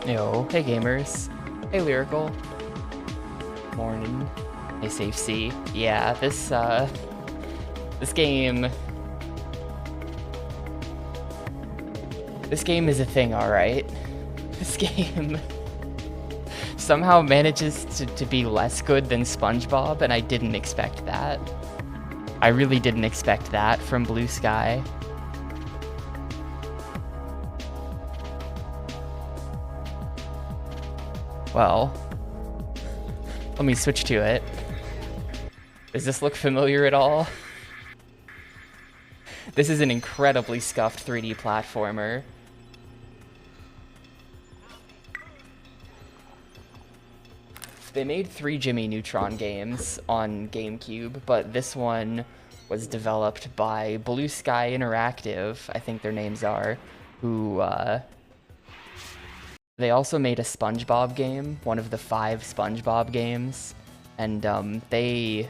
Yo, hey gamers. Hey Lyrical. Morning. Hey Safe C. Yeah, this game is a thing, alright. This game somehow manages to be less good than SpongeBob, and I didn't expect that. I really didn't expect that from Blue Sky. Well, let me switch to it. Does this look familiar at all? This is an incredibly scuffed 3D platformer. They made 3 Jimmy Neutron games on Gamecube, but this one was developed by Blue Sky Interactive, I think their names are, who, they also made a SpongeBob game, one of the 5 SpongeBob games, and they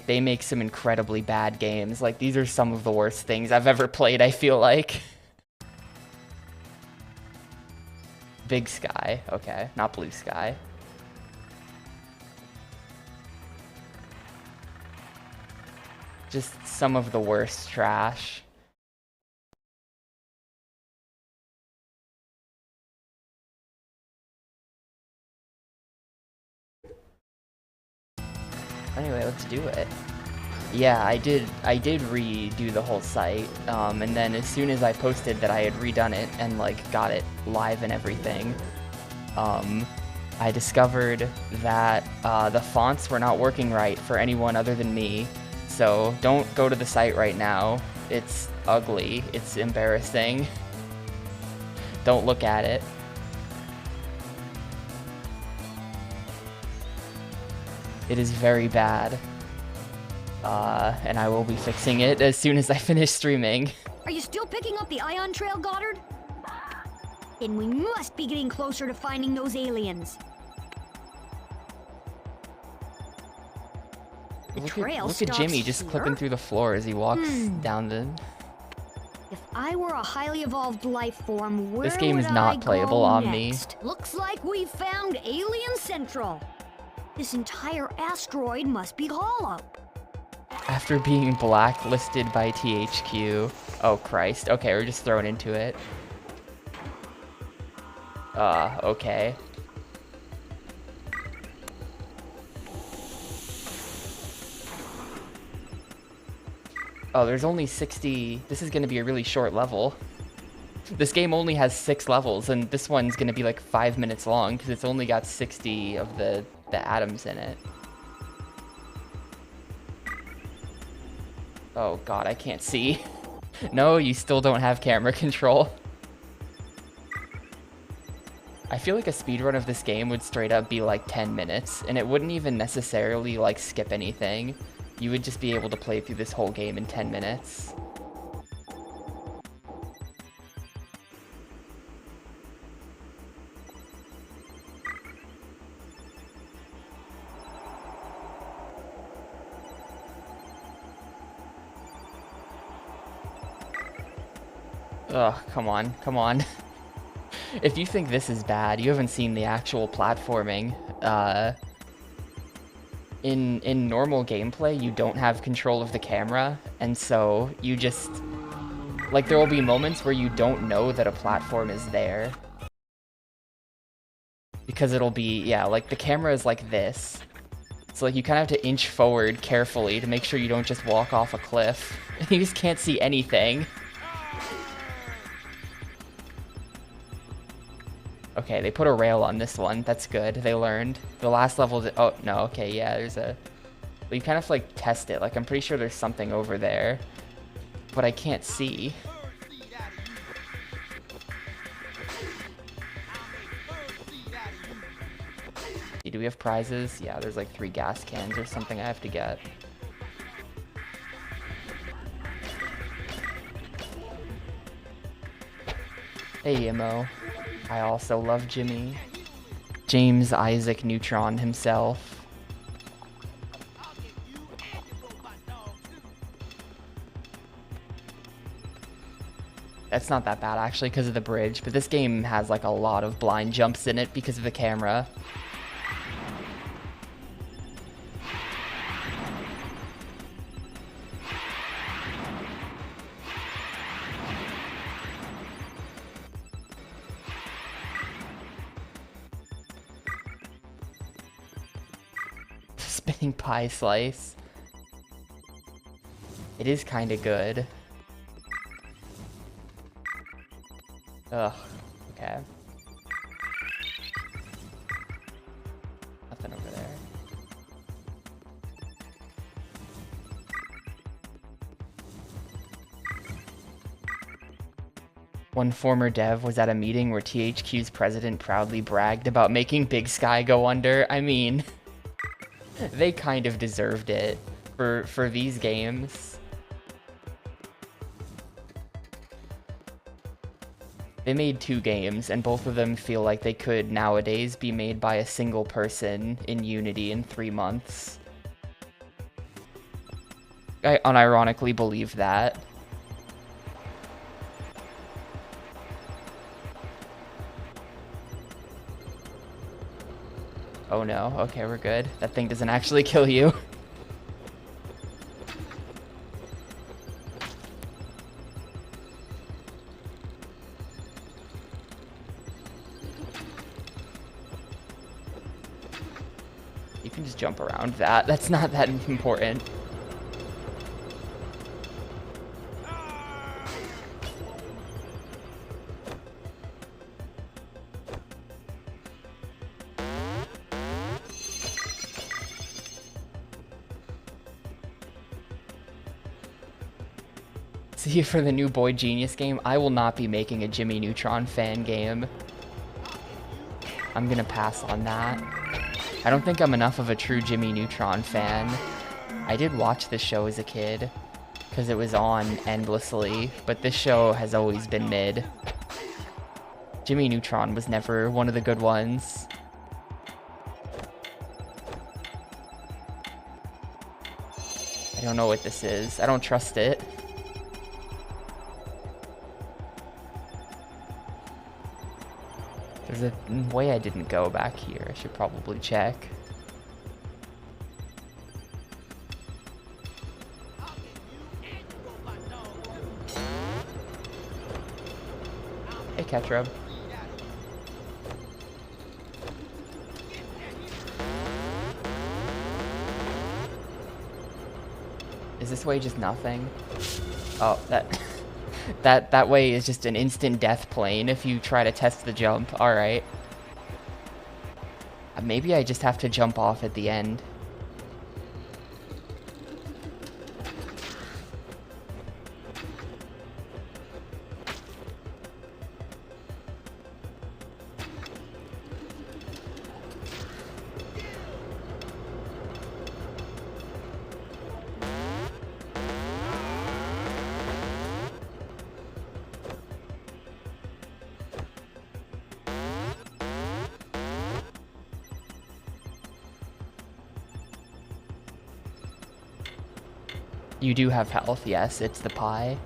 make some incredibly bad games. Like, these are some of the worst things I've ever played, I feel like. Big Sky, okay, not Blue Sky. Just some of the worst trash. Anyway, let's do it. Yeah, I did redo the whole site, and then as soon as I posted that I had redone it and like got it live and everything, I discovered that the fonts were not working right for anyone other than me. So don't go to the site right now. It's ugly. It's embarrassing. Don't look at it. It is very bad. And I will be fixing it as soon as I finish streaming. Are you still picking up the ion trail, Goddard? Then we must be getting closer to finding those aliens. Look at Jimmy just clipping through the floor as he walks down the... If I were a highly evolved life form, where This game is would not I playable go on next? Looks like we found Alien Central. This entire asteroid must be hollow. After being blacklisted by THQ. Oh, Christ. Okay, we're just thrown into it. Okay. Oh, there's only 60... This is gonna be a really short level. This game only has 6 levels, and this one's gonna be like 5 minutes long, because it's only got 60 of the atoms in it. Oh god, I can't see. No, you still don't have camera control. I feel like a speedrun of this game would straight up be like 10 minutes, and it wouldn't even necessarily like skip anything. You would just be able to play through this whole game in 10 minutes. Ugh, come on, come on. If you think this is bad, you haven't seen the actual platforming. In normal gameplay, you don't have control of the camera, and so you just... Like, there will be moments where you don't know that a platform is there. Because it'll be, yeah, like, the camera is like this. So, like, you kind of have to inch forward carefully to make sure you don't just walk off a cliff. You just can't see anything. Okay, they put a rail on this one. That's good. They learned. The last level... Oh, no. Okay, yeah, there's a... Well, you kind of, like, test it. Like, I'm pretty sure there's something over there. But I can't see. Do we have prizes? Yeah, there's, like, 3 gas cans or something I have to get. Hey, Imo. I also love Jimmy. James Isaac Neutron himself. It's not that bad actually because of the bridge, but this game has like a lot of blind jumps in it because of the camera. Spinning pie slice. It is kind of good. Ugh. Okay. Nothing over there. One former dev was at a meeting where THQ's president proudly bragged about making Big Sky go under. I mean, they kind of deserved it for these games. They made 2 games, and both of them feel like they could nowadays be made by a single person in Unity in 3 months. I unironically believe that. Oh no, okay, we're good. That thing doesn't actually kill you. You can just jump around that. That's not that important. See you for the new Boy Genius game. I will not be making a Jimmy Neutron fan game. I'm gonna pass on that. I don't think I'm enough of a true Jimmy Neutron fan. I did watch this show as a kid, because it was on endlessly, but this show has always been mid. Jimmy Neutron was never one of the good ones. I don't know what this is. I don't trust it. There's a way I didn't go back here. I should probably check. Hey, Ketrub. Is this way just nothing? Oh, that way is just an instant death plane if you try to test the jump. Alright. Maybe I just have to jump off at the end. You do have health, yes, it's the pie.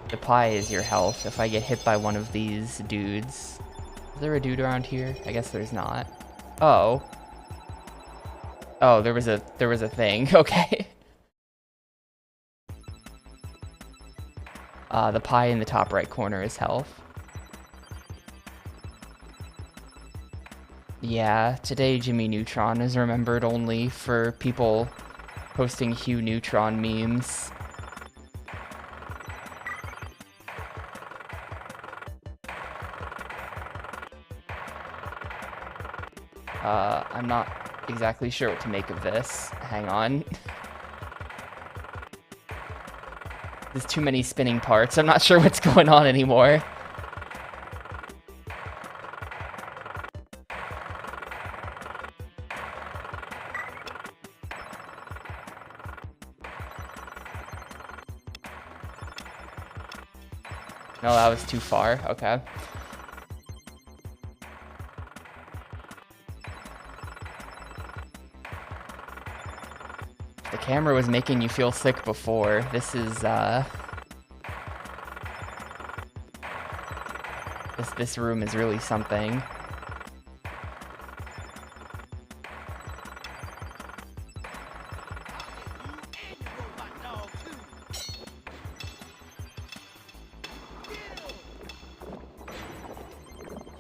The pie is your health if I get hit by one of these dudes. Is there a dude around here? I guess there's not. Oh. Oh, there was a thing. Okay. The pie in the top right corner is health. Yeah, today Jimmy Neutron is remembered only for people posting Hugh Neutron memes. I'm not exactly sure what to make of this. Hang on. There's too many spinning parts. I'm not sure what's going on anymore. No, that was too far. Okay. The camera was making you feel sick before. This is, This room is really something.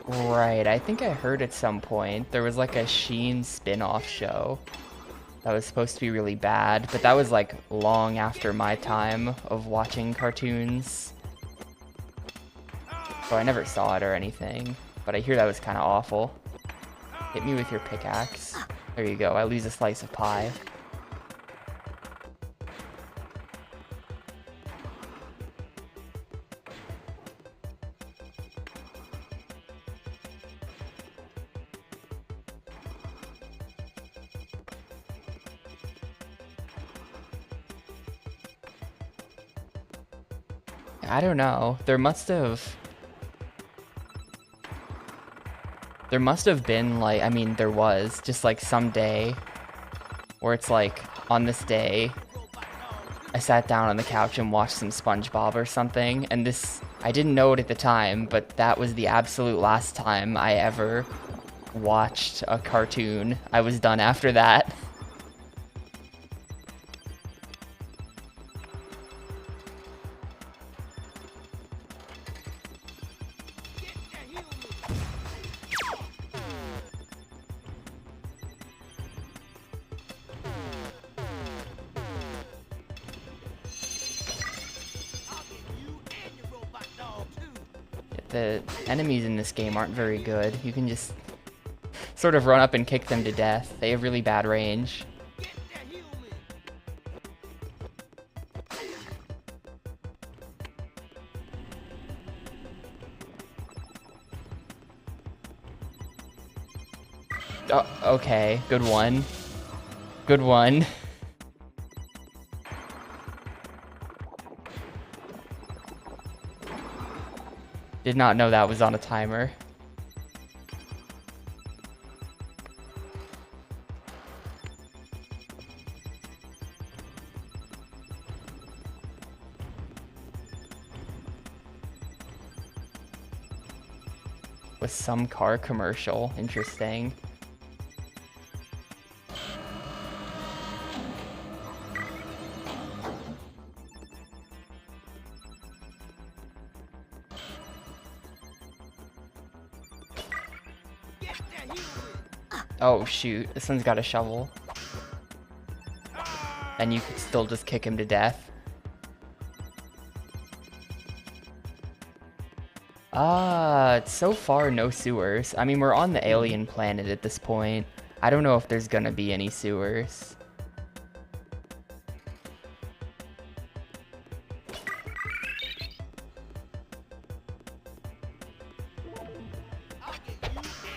Right, I think I heard at some point there was like a Sheen spin-off show that was supposed to be really bad, but that was like long after my time of watching cartoons. So I never saw it or anything, but I hear that was kind of awful. Hit me with your pickaxe. There you go, I lose a slice of pie. I don't know. There must have been like, I mean, there was just like some day where it's like, on this day, I sat down on the couch and watched some SpongeBob or something, and this, I didn't know it at the time, but that was the absolute last time I ever watched a cartoon. I was done after that. The enemies in this game aren't very good. You can just sort of run up and kick them to death. They have really bad range. Oh, okay. Good one. Good one. Did not know that was on a timer. With some car commercial. Interesting. Oh shoot, this one's got a shovel. And you could still just kick him to death. So far no sewers. I mean, we're on the alien planet at this point. I don't know if there's gonna be any sewers.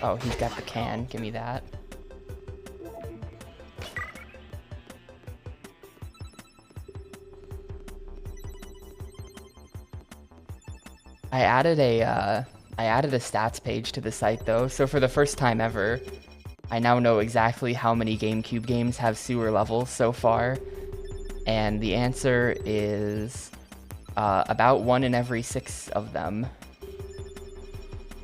Oh, he's got the can. Give me that. I added a stats page to the site though, so for the first time ever, I now know exactly how many GameCube games have sewer levels so far, and the answer is about 1 in every 6 of them.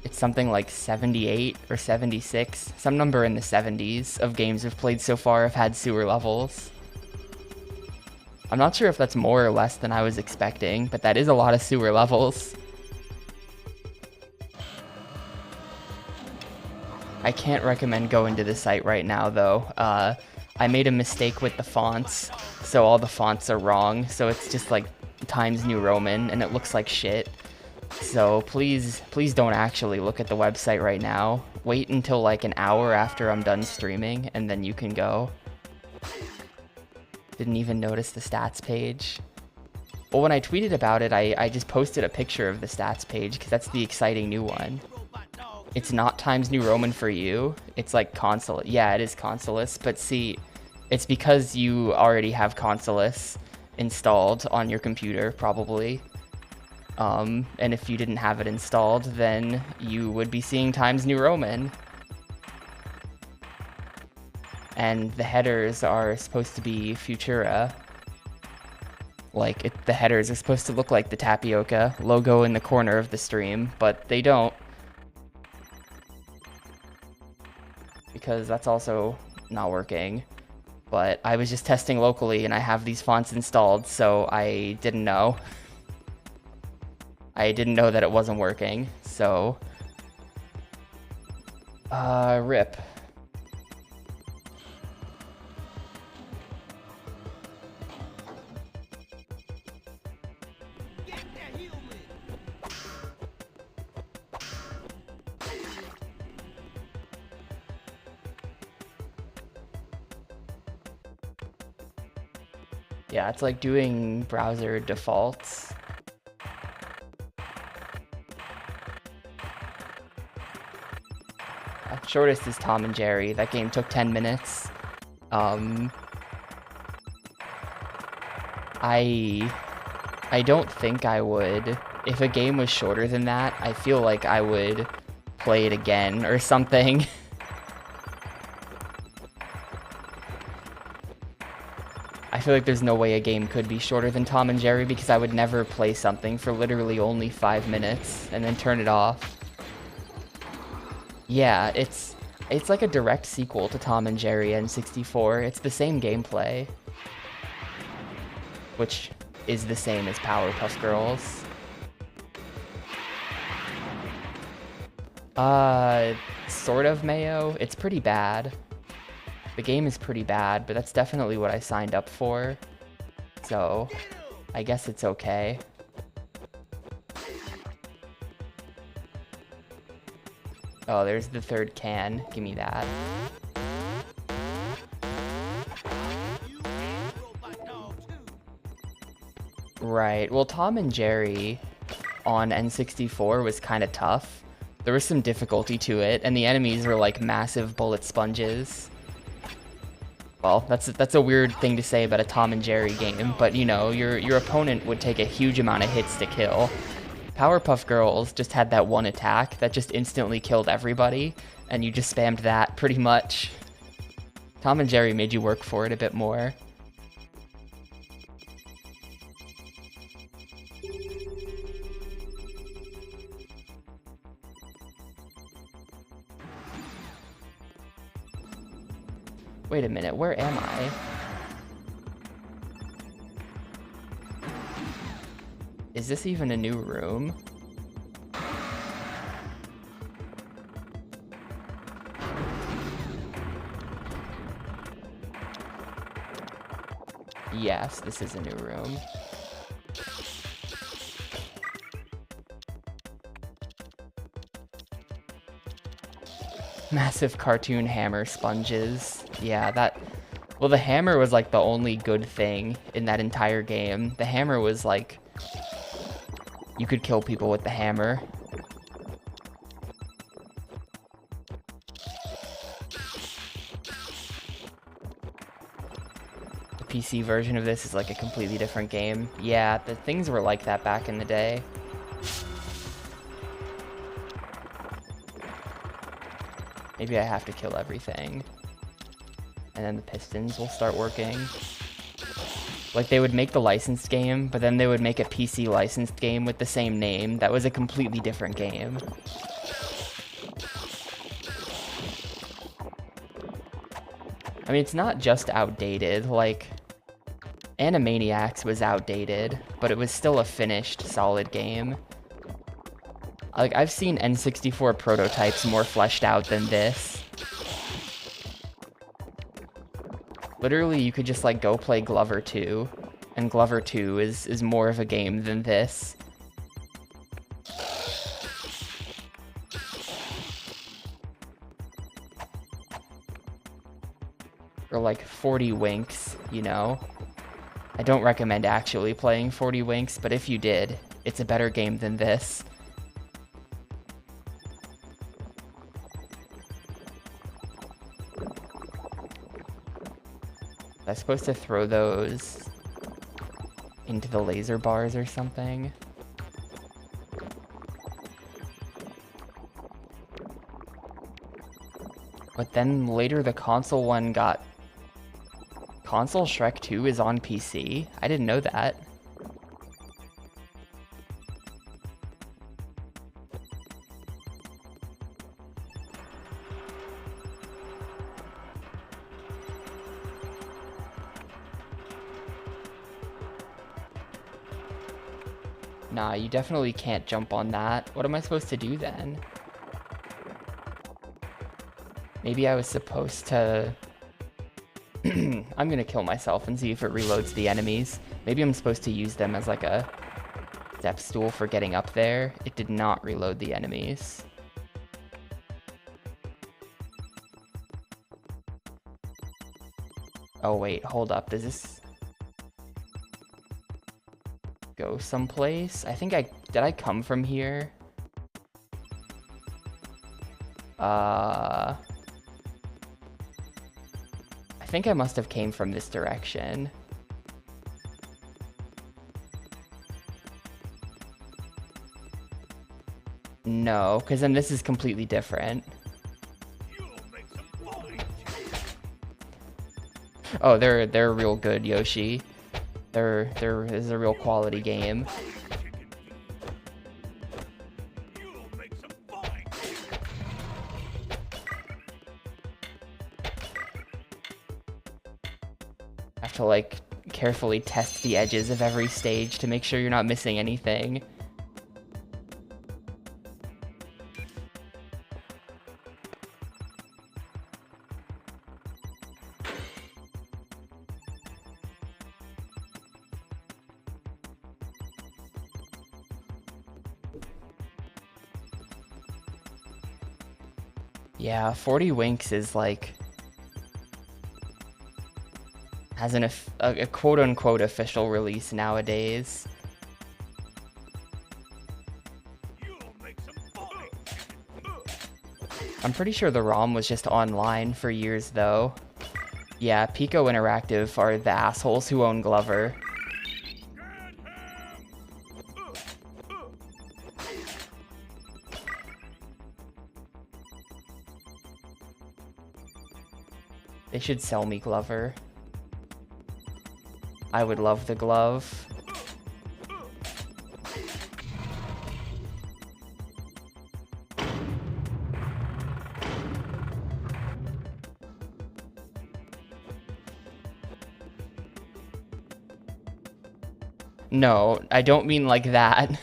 It's something like 78 or 76, some number in the 70s of games we've played so far have had sewer levels. I'm not sure if that's more or less than I was expecting, but that is a lot of sewer levels. I can't recommend going to the site right now though. I made a mistake with the fonts, so all the fonts are wrong, so it's just like Times New Roman and it looks like shit. So please don't actually look at the website right now. Wait until like an hour after I'm done streaming and then you can go. Didn't even notice the stats page. Well, when I tweeted about it, I just posted a picture of the stats page because that's the exciting new one. It's not Times New Roman for you. It's like Consulate. Yeah, it is Consulus, but see, it's because you already have Consulus installed on your computer, probably. And if you didn't have it installed, then you would be seeing Times New Roman. And the headers are supposed to be Futura. Like, the headers are supposed to look like the Tapioca logo in the corner of the stream, but they don't. because that's also not working. But I was just testing locally and I have these fonts installed, so I didn't know. I didn't know that it wasn't working, so... rip. Yeah, it's like doing browser defaults. Shortest is Tom and Jerry. That game took 10 minutes. I don't think I would. If a game was shorter than that, I feel like I would play it again or something. I feel like there's no way a game could be shorter than Tom and Jerry because I would never play something for literally only 5 minutes and then turn it off. Yeah, it's like a direct sequel to Tom and Jerry N64. It's the same gameplay, which is the same as Powerpuff Girls. Sort of, Mayo. It's pretty bad. The game is pretty bad, but that's definitely what I signed up for. So, I guess it's okay. Oh, there's the third can. Give me that. Right. Well, Tom and Jerry on N64 was kind of tough. There was some difficulty to it, and the enemies were like massive bullet sponges. Well, that's a weird thing to say about a Tom and Jerry game, but you know, your opponent would take a huge amount of hits to kill. Powerpuff Girls just had that one attack that just instantly killed everybody, and you just spammed that pretty much. Tom and Jerry made you work for it a bit more. Wait a minute, where am I? Is this even a new room? Yes, this is a new room. Massive cartoon hammer sponges. Yeah, that... Well, the hammer was like the only good thing in that entire game. The hammer was like... You could kill people with the hammer. The PC version of this is like a completely different game. Yeah, the things were like that back in the day. Maybe I have to kill everything. And then the pistons will start working. Like, they would make the licensed game, but then they would make a PC licensed game with the same name. That was a completely different game. I mean, it's not just outdated. Like, Animaniacs was outdated, but it was still a finished, solid game. Like, I've seen N64 prototypes more fleshed out than this. Literally, you could just, like, go play Glover 2, and Glover 2 is more of a game than this. Or, like, 40 Winks, you know? I don't recommend actually playing 40 Winks, but if you did, it's a better game than this. I'm supposed to throw those into the laser bars or something. But then later the console one got... Console Shrek 2 is on PC? I didn't know that. Nah, you definitely can't jump on that. What am I supposed to do then? Maybe I was supposed to... I'm gonna kill myself and see if it reloads the enemies. Maybe I'm supposed to use them as like a step stool for getting up there. It did not reload the enemies. Oh wait, hold up. Does this go someplace? I think did I come from here? I think I must have came from this direction. No, because then this is completely different. Oh, they're real good, Yoshi. There is a real quality game. Have to like carefully test the edges of every stage to make sure you're not missing anything. Yeah, 40 Winks is like... has a quote-unquote official release nowadays. I'm pretty sure the ROM was just online for years, though. Yeah, Pico Interactive are the assholes who own Glover. They should sell me Glover. I would love the glove. No, I don't mean like that.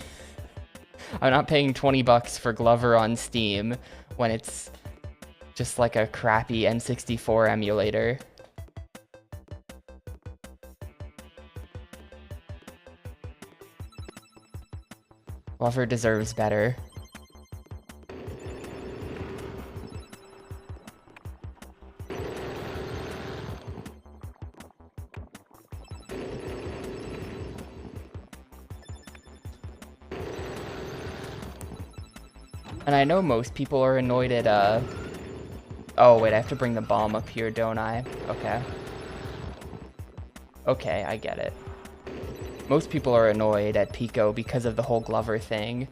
I'm not paying 20 bucks for Glover on Steam when it's just like a crappy N64 emulator. Glover deserves better. And I know most people are annoyed at, oh wait, I have to bring the bomb up here, don't I? Okay. Okay, I get it. Most people are annoyed at Pico because of the whole Glover thing,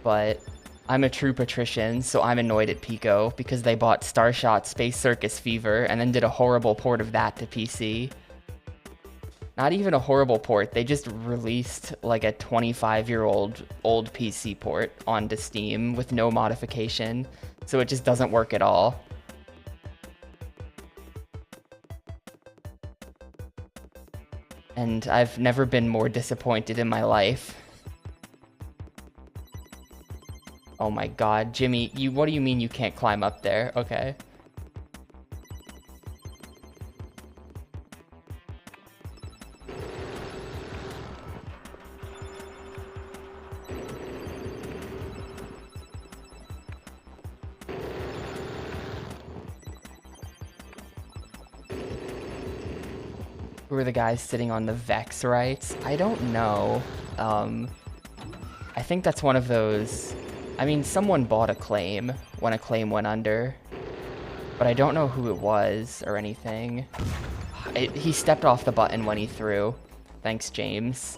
but I'm a true patrician, so I'm annoyed at Pico because they bought Starshot Space Circus Fever and then did a horrible port of that to PC. Not even a horrible port, they just released like a 25-year-old old PC port onto Steam with no modification, so it just doesn't work at all. And I've never been more disappointed in my life. Oh my god, Jimmy, what do you mean you can't climb up there? Okay. Who are the guys sitting on the Vex rights? I don't know. I think that's one of those... I mean, someone bought a claim when a claim went under, but I don't know who it was or anything. He stepped off the button when he threw. Thanks, James.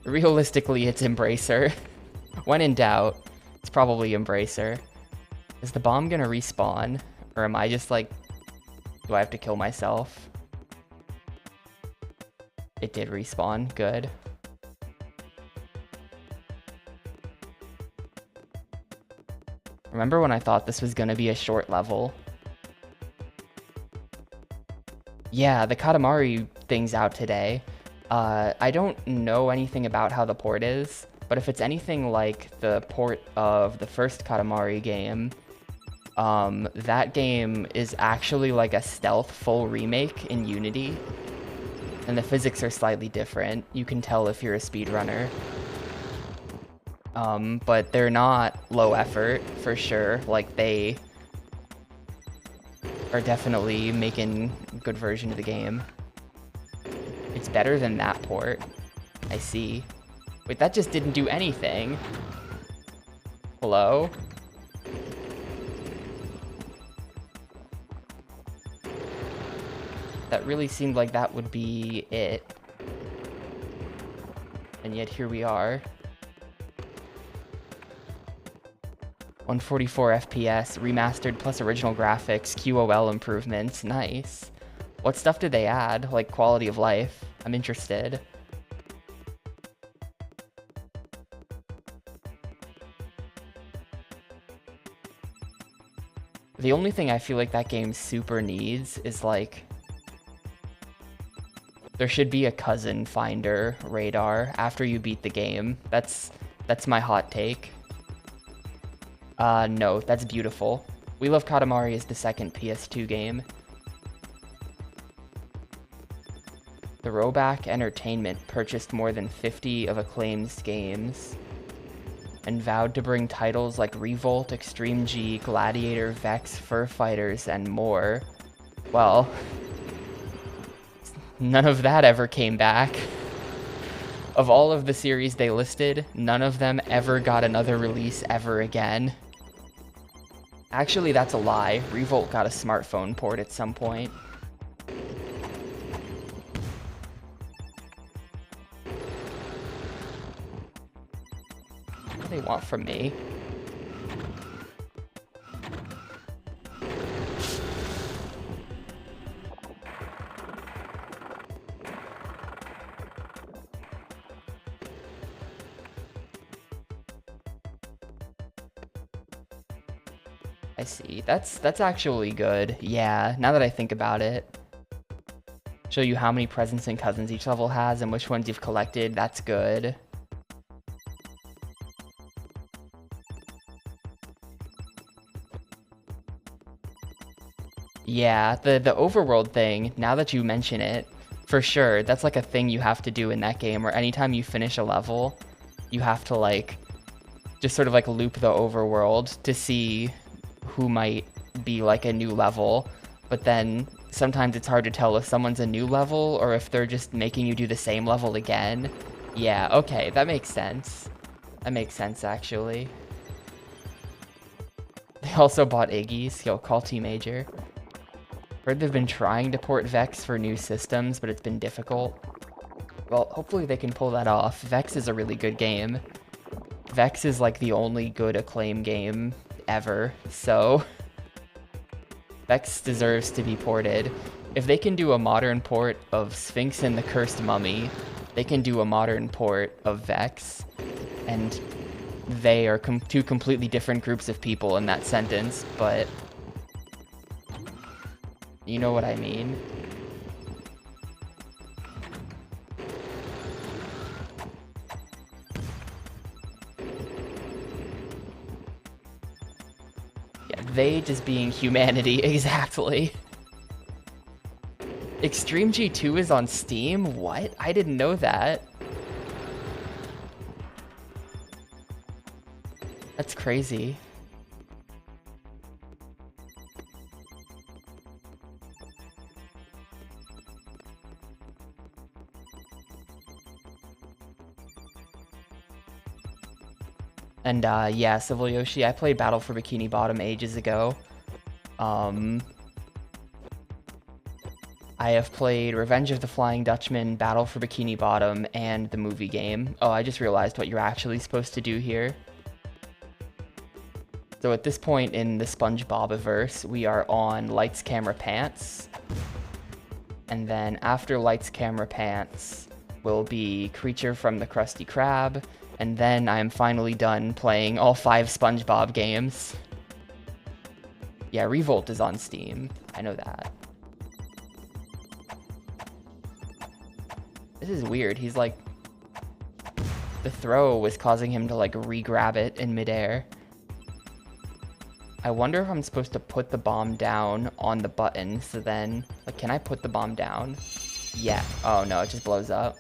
Realistically, it's Embracer. When in doubt, it's probably Embracer. Is the bomb gonna respawn? Or am I just like... Do I have to kill myself? It did respawn. Good. Remember when I thought this was gonna be a short level? Yeah, the Katamari thing's out today. I don't know anything about how the port is, but if it's anything like the port of the first Katamari game, that game is actually like a stealth full remake in Unity, and the physics are slightly different. You can tell if you're a speedrunner. But they're not low effort, for sure. Like, they are definitely making a good version of the game. It's better than that port. I see. Wait, that just didn't do anything. Hello? That really seemed like that would be it. And yet here we are. 144 FPS, remastered plus original graphics, QOL improvements, nice. What stuff did they add? Like quality of life? I'm interested. The only thing I feel like that game super needs is like, there should be a cousin finder radar after you beat the game. That's my hot take. No, that's beautiful. We Love Katamari is the second PS2 game. The Roback Entertainment purchased more than 50 of Acclaim's games and vowed to bring titles like Revolt, Extreme G, Gladiator, Vex, Fur Fighters, and more. Well, none of that ever came back. Of all of the series they listed, none of them ever got another release ever again. Actually, that's a lie. Revolt got a smartphone port at some point. What do they want from me? I see. That's actually good. Yeah, now that I think about it. Show you how many presents and cousins each level has and which ones you've collected. That's good. Yeah, the overworld thing, now that you mention it, for sure, that's like a thing you have to do in that game, where anytime you finish a level, you have to like, just sort of like loop the overworld to see who might be like a new level, but then sometimes it's hard to tell if someone's a new level or if they're just making you do the same level again. Yeah, okay, that makes sense. That makes sense, actually. They also bought Iggy's. Yo, call T Major. Heard they've been trying to port Vex for new systems, but it's been difficult. Well, hopefully they can pull that off. Vex is a really good game. Vex is like the only good Acclaim game ever, so Vex deserves to be ported. If they can do a modern port of Sphinx and the Cursed Mummy, they can do a modern port of Vex, and they are two completely different groups of people in that sentence, but you know what I mean. They just being humanity, exactly. Extreme G2 is on Steam? What? I didn't know that. That's crazy. And yeah, Civil Yoshi, I played Battle for Bikini Bottom ages ago. I have played Revenge of the Flying Dutchman, Battle for Bikini Bottom, and the movie game. Oh, I just realized what you're actually supposed to do here. So at this point in the SpongeBob-averse, we are on Lights, Camera, Pants. And then after Lights, Camera, Pants will be Creature from the Krusty Krab. And then I'm finally done playing all 5 SpongeBob games. Yeah, Revolt is on Steam. I know that. This is weird. He's like... The throw was causing him to like re-grab it in midair. I wonder if I'm supposed to put the bomb down on the button, so then... Like, can I put the bomb down? Yeah. Oh no, it just blows up.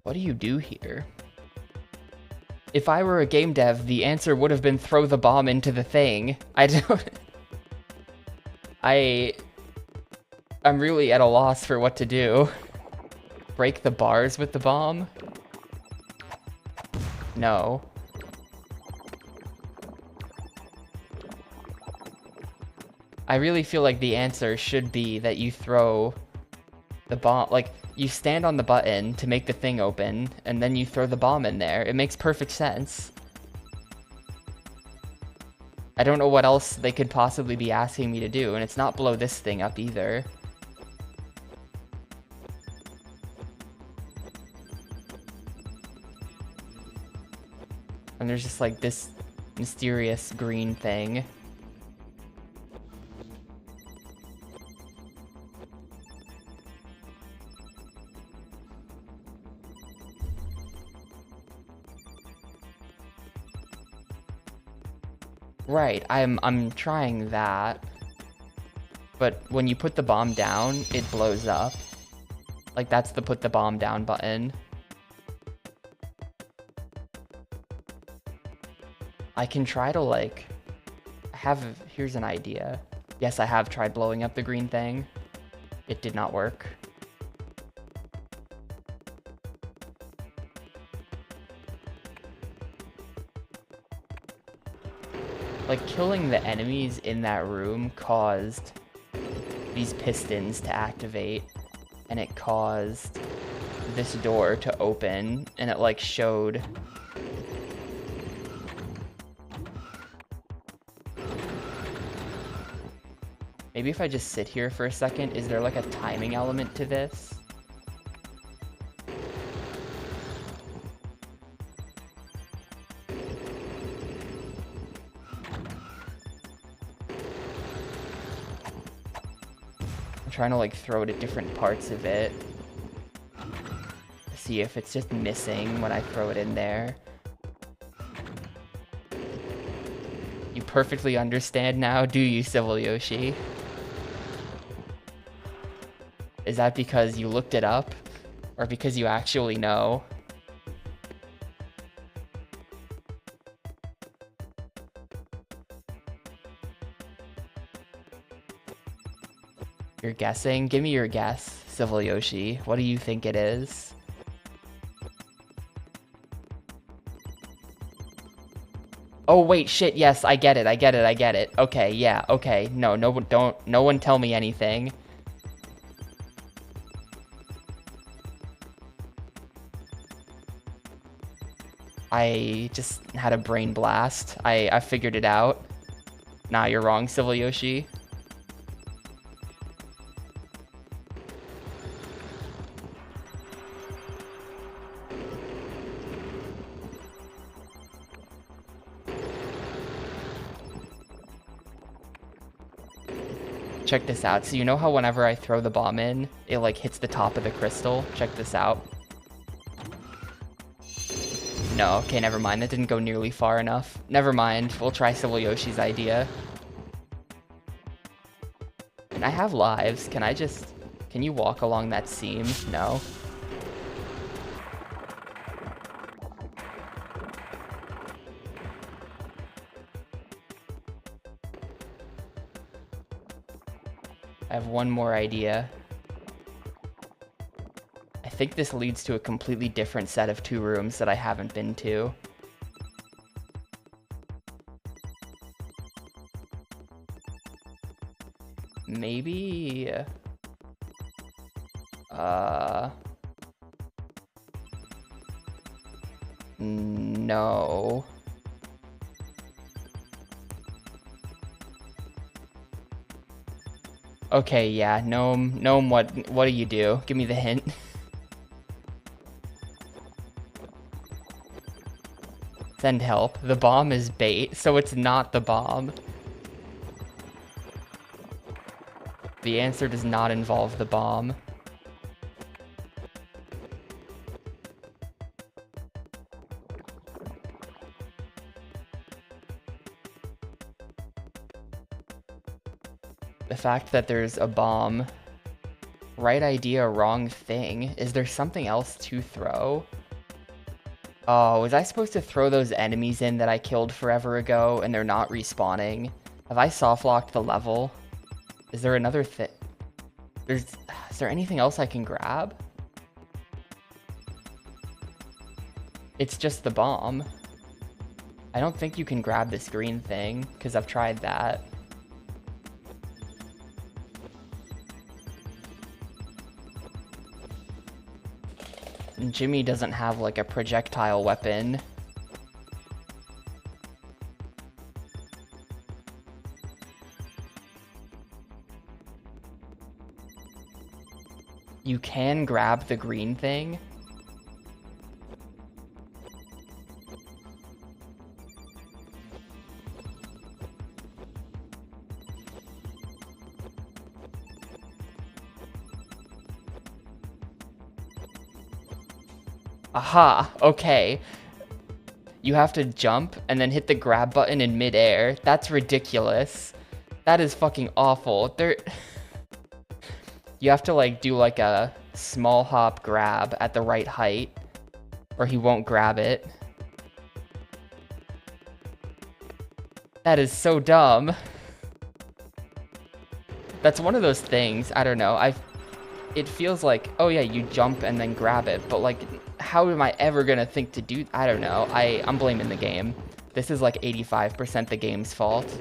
What do you do here? If I were a game dev, the answer would have been throw the bomb into the thing. I don't... I'm really at a loss for what to do. Break the bars with the bomb? No. I really feel like the answer should be that you throw the bomb, like, you stand on the button to make the thing open, and then you throw the bomb in there. It makes perfect sense. I don't know what else they could possibly be asking me to do, and it's not blow this thing up either. And there's just like this mysterious green thing. Right, I'm trying that. But when you put the bomb down, it blows up. Like, that's the put the bomb down button. I can try to, like... Here's an idea. Yes, I have tried blowing up the green thing. It did not work. Like, killing the enemies in that room caused these pistons to activate, and it caused this door to open, and it, like, showed... Maybe if I just sit here for a second, is there, like, a timing element to this? Trying to like throw it at different parts of it. See if it's just missing when I throw it in there. You perfectly understand now, do you, Civil Yoshi? Is that because you looked it up? Or because you actually know? You're guessing? Give me your guess, Civil Yoshi. What do you think it is? Oh, wait, shit, yes, I get it, I get it, I get it. Okay, yeah, okay. No, no one tell me anything. I just had a brain blast. I figured it out. Nah, you're wrong, Civil Yoshi. Check this out. So you know how whenever I throw the bomb in, it like hits the top of the crystal? Check this out. No, okay, never mind. That didn't go nearly far enough. Never mind. We'll try Civil Yoshi's idea. And I have lives. Can I just... Can you walk along that seam? No. I have one more idea. I think this leads to a completely different set of 2 rooms that I haven't been to. Maybe... No. Okay, yeah, Gnome, what do you do? Give me the hint. Send help. The bomb is bait, so it's not the bomb. The answer does not involve the bomb. The fact that there's a bomb. Right idea, wrong thing. Is there something else to throw? Oh, was I supposed to throw those enemies in that I killed forever ago and they're not respawning? Have I soft-locked the level? Is there another thing? Is there anything else I can grab? It's just the bomb. I don't think you can grab this green thing, because I've tried that. And Jimmy doesn't have, like, a projectile weapon. You can grab the green thing. Aha, okay. You have to jump and then hit the grab button in midair. That's ridiculous. That is fucking awful. You have to like do like a small hop grab at the right height or he won't grab it. That is so dumb. That's one of those things, I don't know, it feels like, oh yeah, you jump and then grab it, but like, how am I ever gonna think to do, I don't know, I'm blaming the game. This is like 85% the game's fault.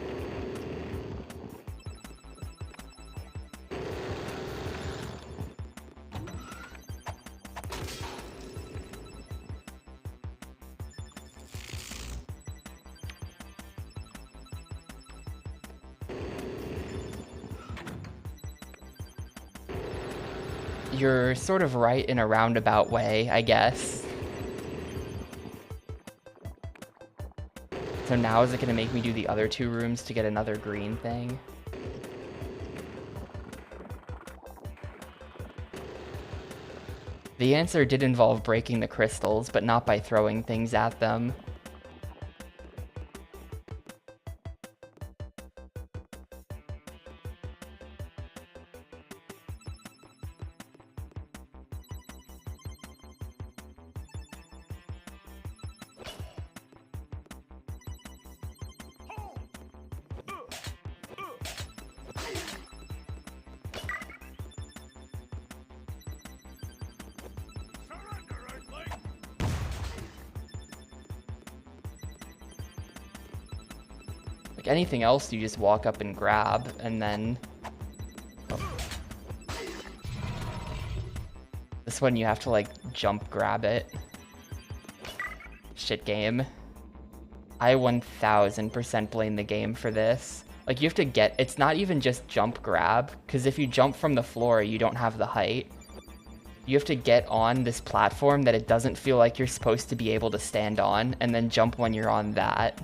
You're sort of right in a roundabout way, I guess. So now is it gonna make me do the other two rooms to get another green thing? The answer did involve breaking the crystals, but not by throwing things at them. Like anything else, you just walk up and grab, and then... Oh. This one you have to like jump grab it. Shit game. I 1000% blame the game for this. Like you have to get, it's not even just jump grab, because if you jump from the floor, you don't have the height. You have to get on this platform that it doesn't feel like you're supposed to be able to stand on, and then jump when you're on that.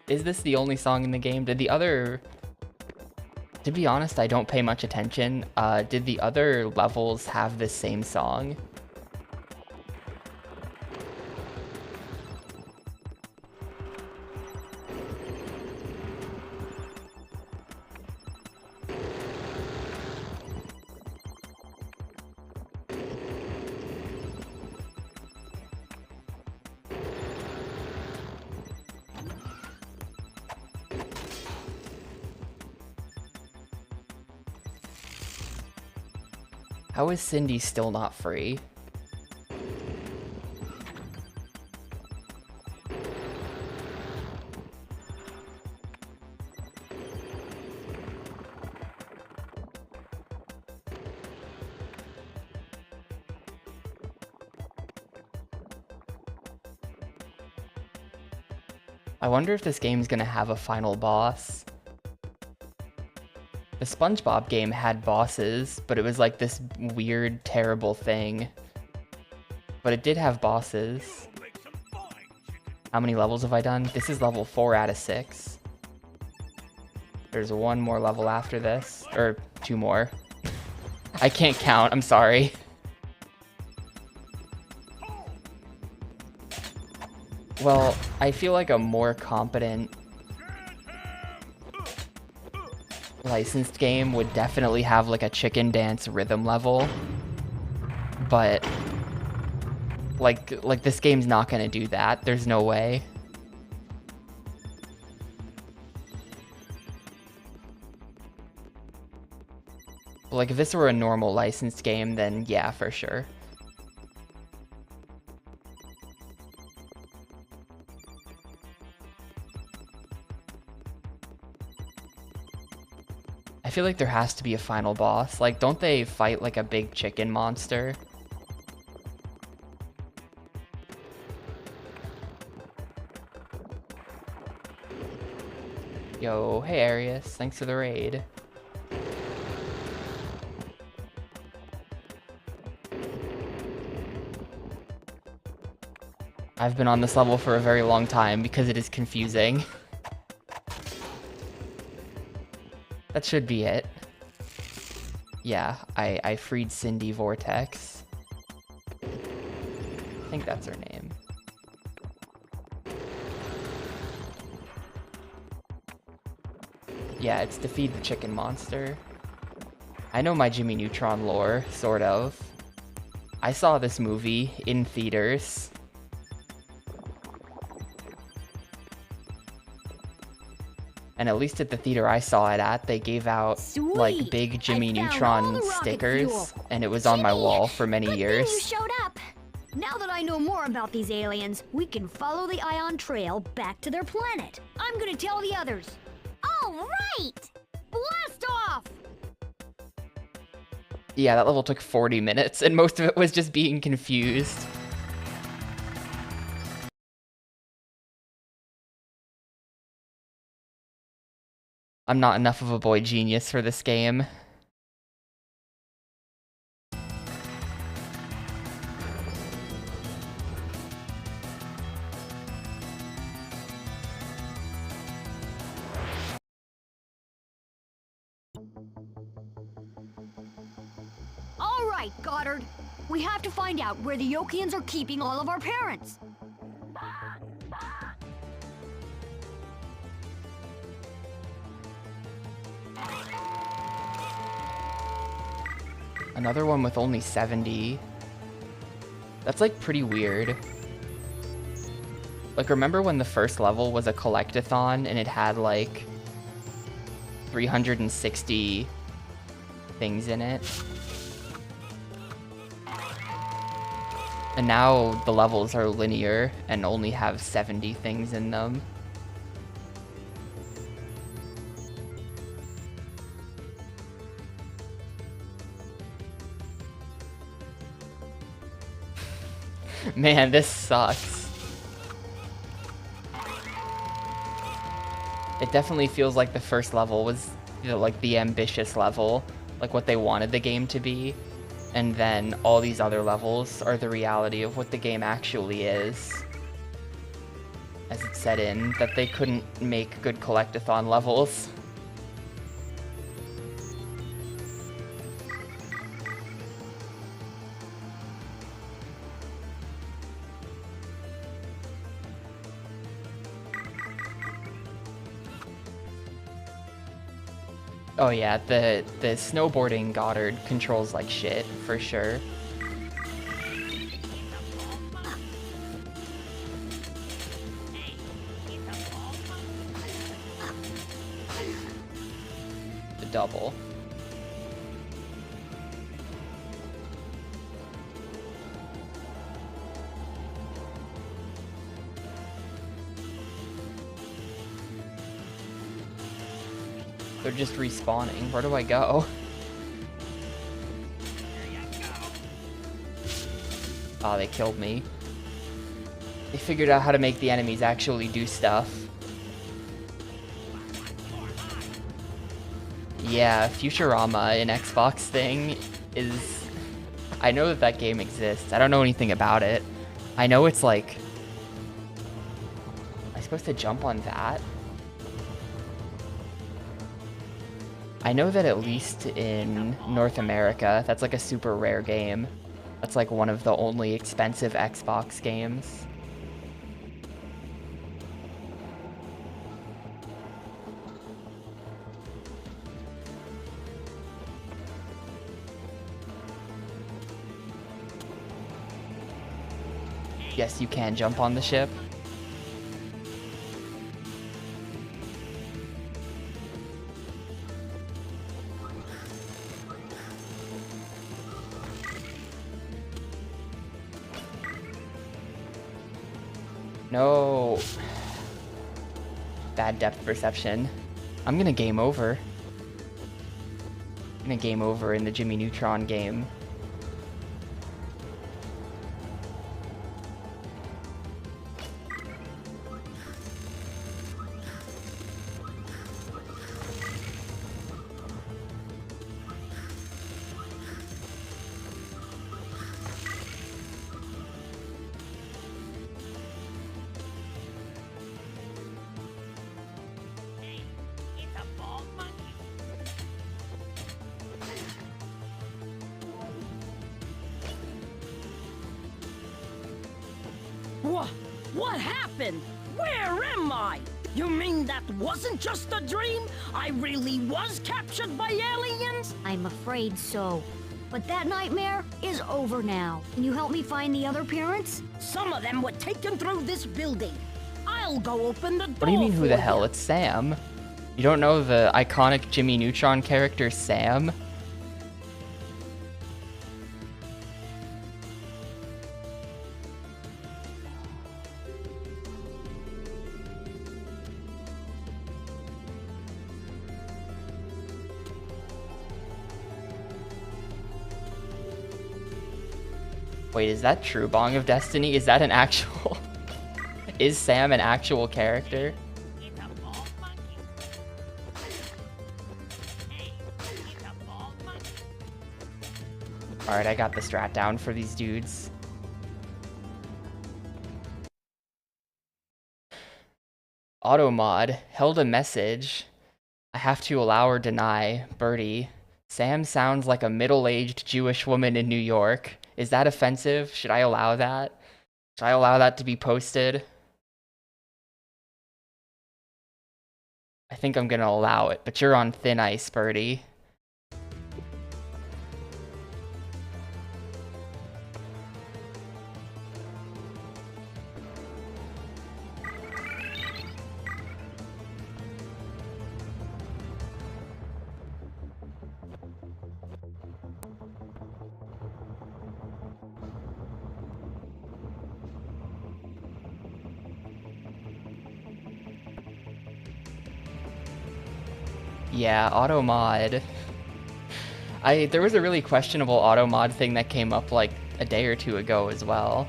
Is this the only song in the game? Did the other... To be honest, I don't pay much attention. Did the other levels have this same song? How is Cindy still not free? I wonder if this game's gonna have a final boss. The SpongeBob game had bosses, but it was like this weird, terrible thing. But it did have bosses. How many levels have I done? This is level 4 out of 6. There's one more level after this, or 2 more. I can't count, I'm sorry. Well, I feel like a more competent licensed game would definitely have like a chicken dance rhythm level, but like this game's not gonna do that. There's no way. Like if this were a normal licensed game, then yeah, for sure. I feel like there has to be a final boss. Like, don't they fight like a big chicken monster? Yo, hey Arius, thanks for the raid. I've been on this level for a very long time because it is confusing. That should be it. Yeah, I freed Cindy Vortex. I think that's her name. Yeah, it's defeat the chicken monster. I know my Jimmy Neutron lore, sort of. I saw this movie in theaters. And at least at the theater I saw it at, they gave out Sweet. like big Jimmy I found all Neutron the rocket stickers, fuel. and it was on my Jimmy, wall for many good years. thing you showed up. Now that I know more about these aliens, we can follow the ion trail back to their planet. I'm gonna tell the others. All right! Blast off! Yeah, that level took 40 minutes, and most of it was just being confused. I'm not enough of a boy genius for this game. All right, Goddard. We have to find out where the Yokians are keeping all of our parents. Another one with only 70. That's like pretty weird. Like, remember when the first level was a collectathon and it had like 360 things in it? And now the levels are linear and only have 70 things in them. Man, this sucks. It definitely feels like the first level was, you know, like the ambitious level, like what they wanted the game to be. And then all these other levels are the reality of what the game actually is. As it set in, that they couldn't make good collectathon levels. Oh yeah, the snowboarding Goddard controls like shit, for sure. The double. They're just respawning. Where do I go? Oh, they killed me. They figured out how to make the enemies actually do stuff. Yeah, Futurama, an Xbox thing, is... I know that that game exists. I don't know anything about it. I know it's like... Am I supposed to jump on that? I know that at least in North America, that's like a super rare game. That's like one of the only expensive Xbox games. Yes, you can jump on the ship. No. Bad depth perception. I'm gonna game over. I'm gonna game over in the Jimmy Neutron game. What happened? Where am I? You mean that wasn't just a dream? I really was captured by aliens? I'm afraid so. But that nightmare is over now. Can you help me find the other parents? Some of them were taken through this building. I'll go open the door. What do you mean, who the hell? It's Sam. You don't know the iconic Jimmy Neutron character, Sam? Wait, is that True Bong of Destiny? Is that an actual... Is Sam an actual character? Alright, I got the strat down for these dudes. Automod held a message. I have to allow or deny. Birdie. Sam sounds like a middle-aged Jewish woman in New York. Is that offensive? Should I allow that? Should I allow that to be posted? I think I'm gonna allow it, but you're on thin ice, Birdie. Yeah, automod. There was a really questionable automod thing that came up like a day or two ago as well.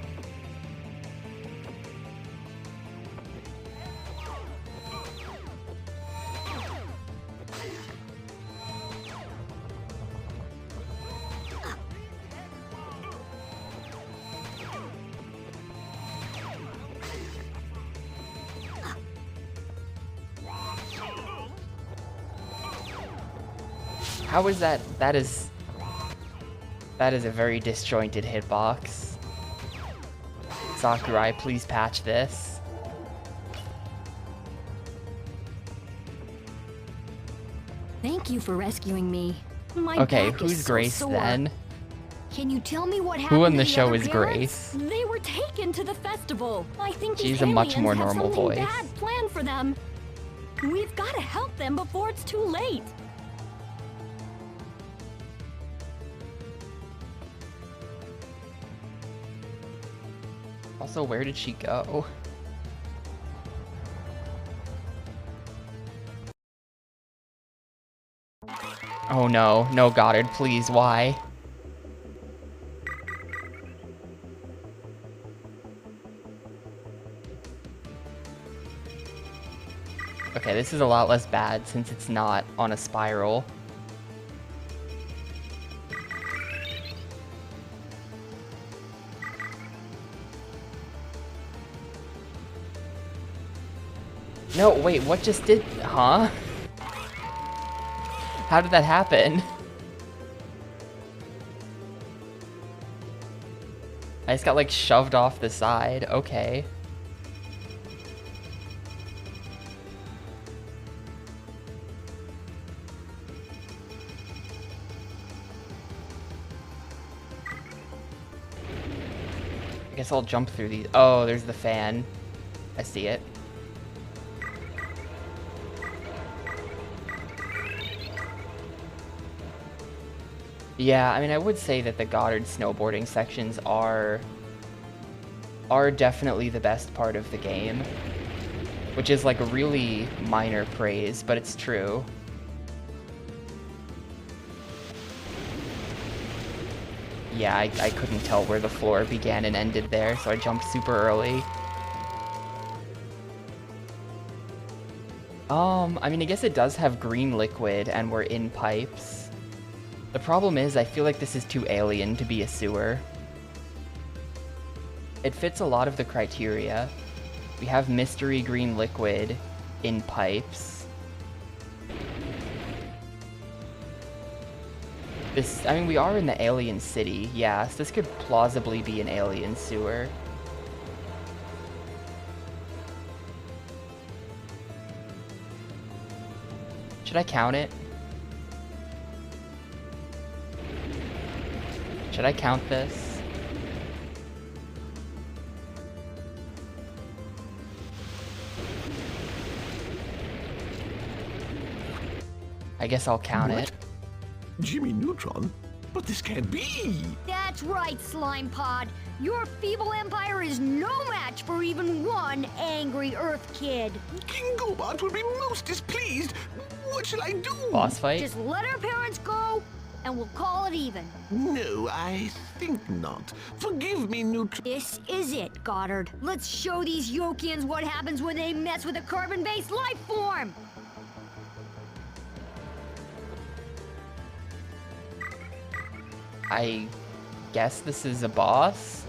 How is that? That is a very disjointed hitbox. Sakurai, please patch this. Thank you for rescuing me. My Okay, back who's is so Grace sore. then? Can you tell me what happened Who on to the the show other is parents? Grace? They were taken to the festival. I think She's these a much aliens more have normal something voice. bad planned for them. We've got to help them before it's too late. Also, where did she go? Oh no, no Goddard, please, why? Okay, this is a lot less bad since it's not on a spiral. No, wait, what just did... Huh? How did that happen? I just got, like, shoved off the side. Okay. I guess I'll jump through these. Oh, there's the fan. I see it. Yeah, I mean, I would say that the Goddard snowboarding sections are definitely the best part of the game, which is like a really minor praise, but it's true. Yeah, I couldn't tell where the floor began and ended there, so I jumped super early. I mean, I guess it does have green liquid and we're in pipes. The problem is, I feel like this is too alien to be a sewer. It fits a lot of the criteria. We have mystery green liquid in pipes. I mean, we are in the alien city, yeah, so this could plausibly be an alien sewer. Should I count it? Should I count this? I guess I'll count it. Jimmy Neutron? But this can't be! That's right, Slime Pod. Your feeble empire is no match for even one angry Earth kid. King Gobot will be most displeased. What shall I do? Boss fight? Just let our parents go, and we'll call it even. No, I think not. Forgive me, Neutron. This is it, Goddard. Let's show these Yokians what happens when they mess with a carbon-based life form. I guess this is a boss?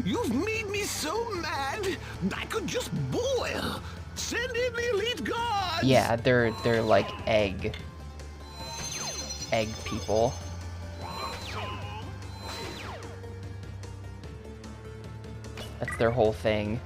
You've made me so mad, I could just boil. Send in the elite guards. Yeah, they're like egg people. That's their whole thing.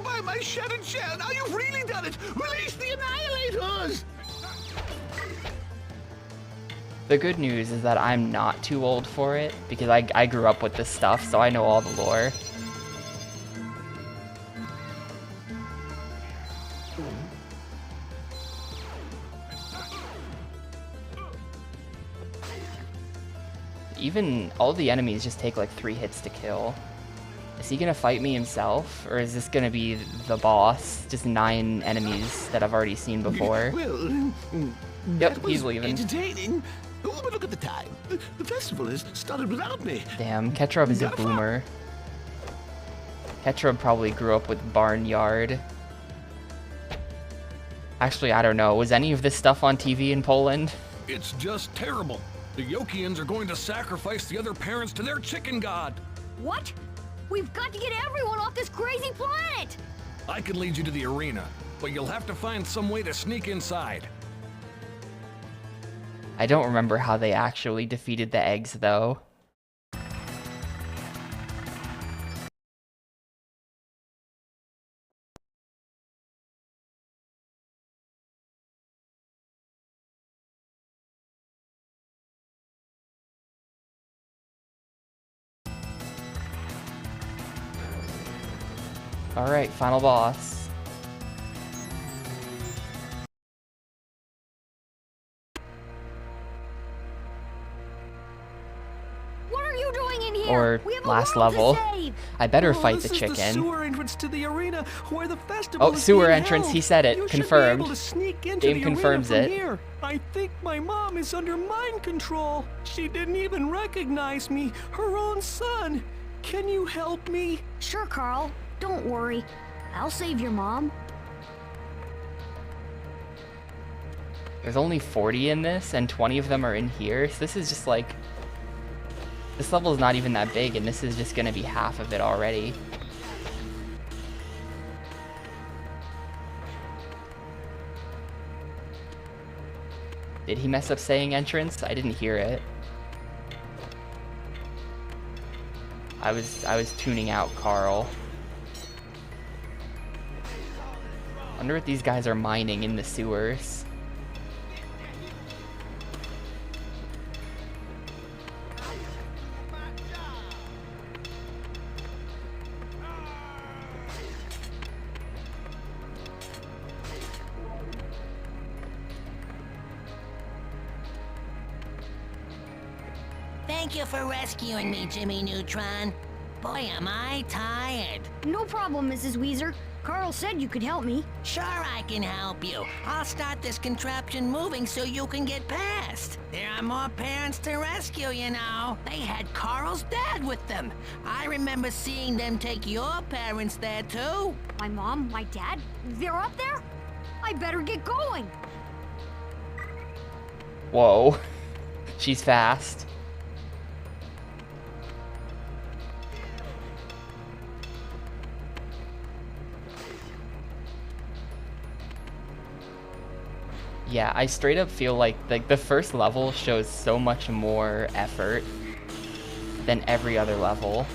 By my shattered shell, now you've really done it! Release the Annihilators! The good news is that I'm not too old for it, because I grew up with this stuff, so I know all the lore. Even all the enemies just take like 3 hits to kill. Is he gonna fight me himself, or is this gonna be the boss? Just 9 enemies that I've already seen before. Well, Yep, he's leaving. Entertaining. Oh, but look at the time. The festival has started without me. Damn, Ketrub is a boomer. Ketrub probably grew up with Barnyard. Actually, I don't know. Was any of this stuff on TV in Poland? It's just terrible. The Yokians are going to sacrifice the other parents to their chicken god. What? We've got to get everyone off this crazy planet! I can lead you to the arena, but you'll have to find some way to sneak inside. I don't remember how they actually defeated the eggs, though. Alright, final boss. here. or We have a last world to level. save. I better Oh, fight the this is chicken. sewer entrance to the arena where the festival Oh, is sewer being entrance, held. he said it. You Confirmed. Should be able to sneak into Game the confirms arena it. from here. I think my mom is under mind control. She didn't even recognize me, her own son. Can you help me? Sure, Carl. Don't worry. I'll save your mom. There's only 40 in this, and 20 of them are in here, so this is just like... This level is not even that big, and this is just gonna be half of it already. Did he mess up saying entrance? I didn't hear it. I was tuning out Carl. Wonder what these guys are mining in the sewers. Thank you for rescuing me, Jimmy Neutron. Boy, am I tired. No problem, Mrs. Weezer. Carl said you could help me. Sure, I can help you. I'll start this contraption moving so you can get past. There are more parents to rescue, you know. They had Carl's dad with them. I remember seeing them take your parents there, too. My mom, my dad, they're up there? I better get going. Whoa. She's fast. Yeah, I straight up feel like the first level shows so much more effort than every other level.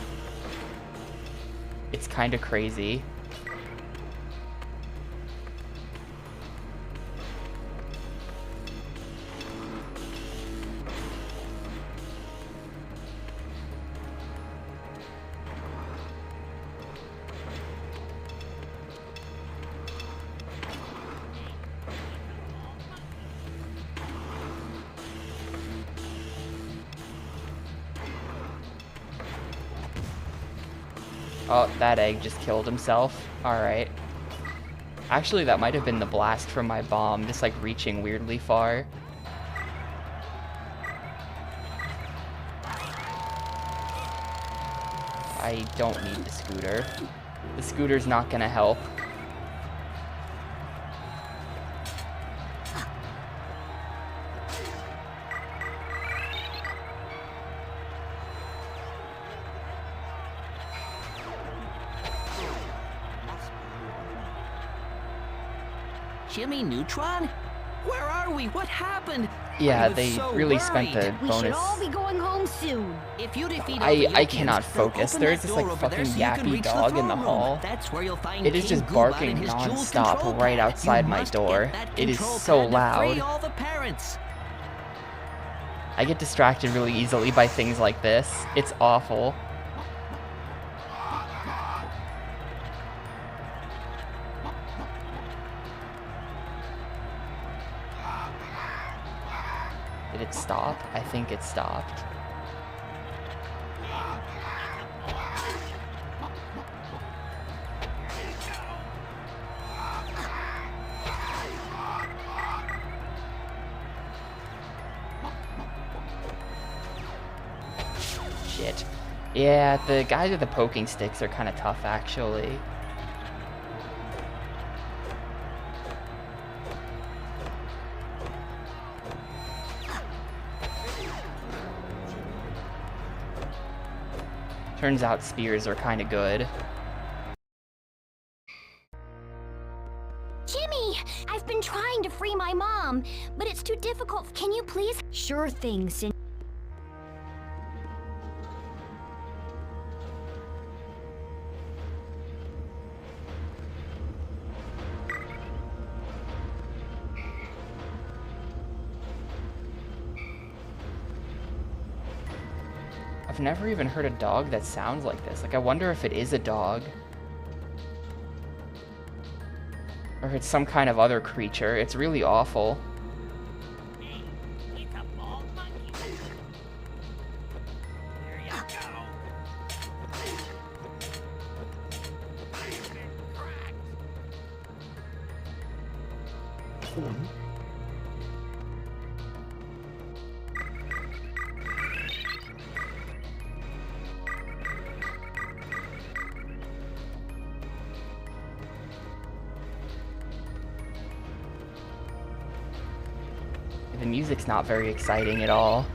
It's kind of crazy. Oh, that egg just killed himself. Alright. Actually, that might have been the blast from my bomb, just like reaching weirdly far. I don't need the scooter. The scooter's not gonna help. Jimmy Neutron? Where are we? What happened? Yeah, I was they so really worried. spent the We should bonus. all be going home soon. If you defeat all I the Yokians, cannot they'll focus. open There's that this door like over there fucking so you can yappy reach the dog in the throne room. hall. That's where you'll find It is King just Goobot barking and his jeweled non-stop control right pad. outside You my must door. get that It is control so pad to loud. free all the parents. I get distracted really easily by things like this. It's awful. Did it stop? I think it stopped. Shit. Yeah, the guys with the poking sticks are kind of tough, actually. Turns out spears are kind of good. Jimmy, I've been trying to free my mom, but it's too difficult. Can you please? Sure thing, Sin. I've never even heard a dog that sounds like this. Like, I wonder if it is a dog. Or if it's some kind of other creature. It's really awful. The music's not very exciting at all.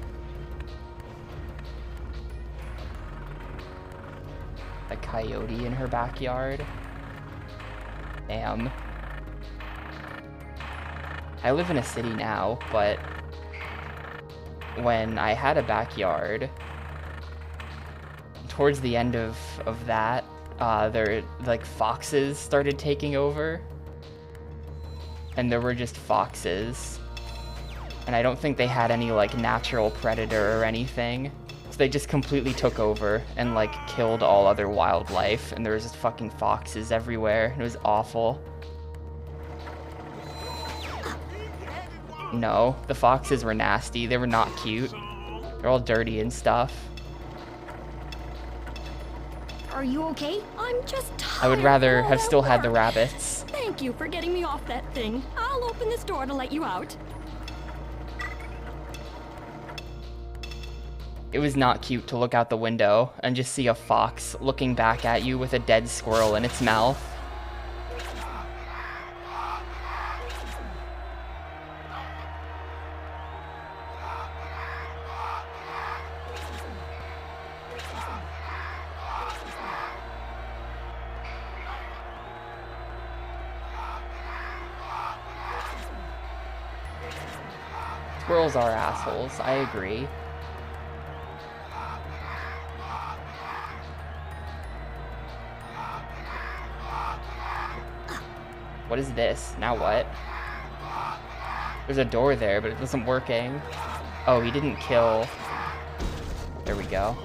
A coyote in her backyard. Damn. I live in a city now, but when I had a backyard, towards the end of that, there, like, foxes started taking over. And there were just foxes. And I don't think they had any, like, natural predator or anything. So they just completely took over and, like, killed all other wildlife. And there was just fucking foxes everywhere. And it was awful. No, the foxes were nasty. They were not cute. They're all dirty and stuff. Are you okay? I'm just tired. I would rather of all have that still had the work. rabbits. Thank you for getting me off that thing. I'll open this door to let you out. It was not cute to look out the window and just see a fox looking back at you with a dead squirrel in its mouth. Squirrels are assholes, I agree. What is this? Now what? There's a door there, but it wasn't working. Oh, he didn't kill. There we go.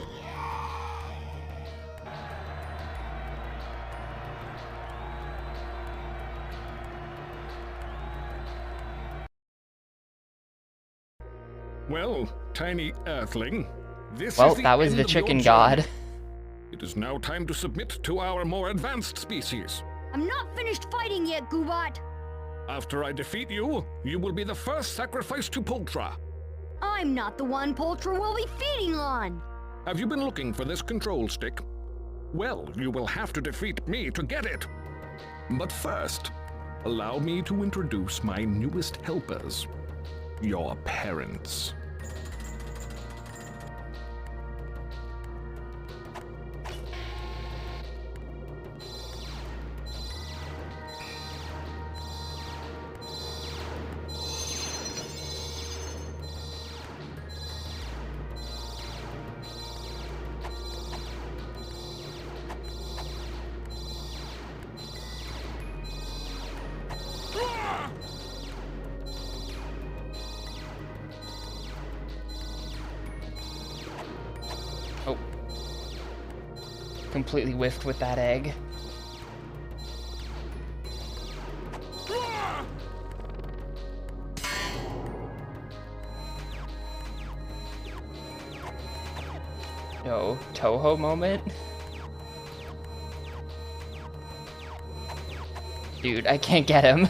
Well, tiny earthling, this Well, is the that was end the of your chicken journey. god. It is now time to submit to our more advanced species. I'm not finished fighting yet, Goobot. After I defeat you, you will be the first sacrifice to Poltra. I'm not the one Poltra will be feeding on. Have you been looking for this control stick? Well, you will have to defeat me to get it. But first, allow me to introduce my newest helpers, your parents. Oh. Completely whiffed with that egg. No Toho moment? Dude, I can't get him.